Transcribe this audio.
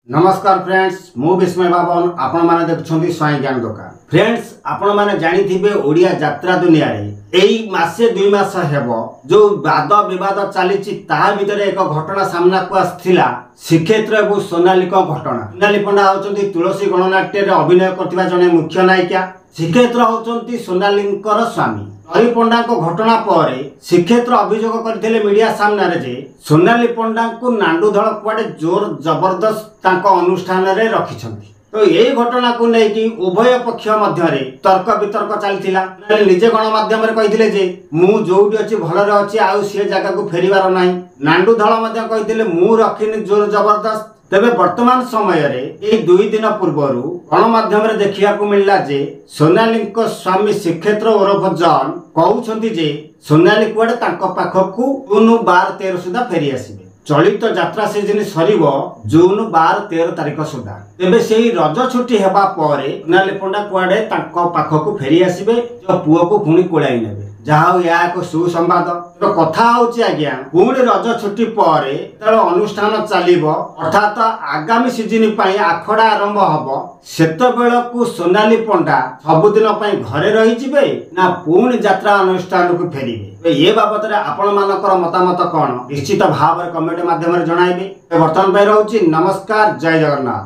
नमस्कार फ्रेंड्स मु विस्मय बाबन आपण माने देखुछंती स्वयं ज्ञान दुकान। फ्रेंड्स आपण माने जानि थिबे ओडिया यात्रा दुनिया रे एई मासे 2 मास हेबो जो वाद विवाद चलीछि ता भितरे एक घटना सामना को आस्थिला श्रीक्षेत्र एवं सोनाली को घटना। सोनाली पंडा होचंती तुलसी गणनाट्य रे अभिनय करथिबा जने मुख्य नायिका। श्रीक्षेत्र होचंती सोनालींकर स्वामी। हरि पंडा को घटना पर श्रीक्षेत्र अभियोग करथिले मीडिया सामने रे जे सोनाली पंडा को नांडू धड़ कुआडे जोर जबरदस्त तांको अनुष्ठान रे रखिछंती। तो यही घटना को लेकिन उभय पक्ष मध्य तर्क वितर्क चलथिला। निजे गणमाध्यम रे कहिथिले जे मु जोउटी अछि भलरे अछि आउ से जगह को फेरिबार नाही। नांडू धड़ मध्य कहिथिले मु रखिनी जोर जबरदस्त। तेबे वर्तमान समय रे ए 2 दिन पूर्वरु गणमाध्यम रे देखिया को मिलला जे सोनाली को स्वामी श्रीक्षेत्र ओरफ जॉन कहउछंती जे सोनाली कुआडे तांको पाखकु जून 12-13 सुधा फेरी आसीबे। चलित यात्रा सीजन सरीबो जून 12-13 तारिख सुधा। तेबे सेही रज छुट्टी हेबा परे सोनाली पंडा कुआडे तांको पाखकु फेरी आसीबे जो पुओ को पुणी कोळाई नेबे। जहाँ या एक सुसंवाद तो कथा होची आज्ञा पुणी रज छुट्टी परे तळ अनुष्ठान चलिबो अर्थात आगामी सीजन पई आखड़ा आरंभ हबो। सेतबेल को सोनाली पंडा सबुदिन पई घरे रही जिबे ना पुणी यात्रा अनुष्ठान को फेरिबे। ये बाबत रे आपण मानकर मतामत कोन निश्चित भाव कमेंट माध्यम रे जणाइबे। वर्तमान पई रहउची नमस्कार जय जगन्नाथ।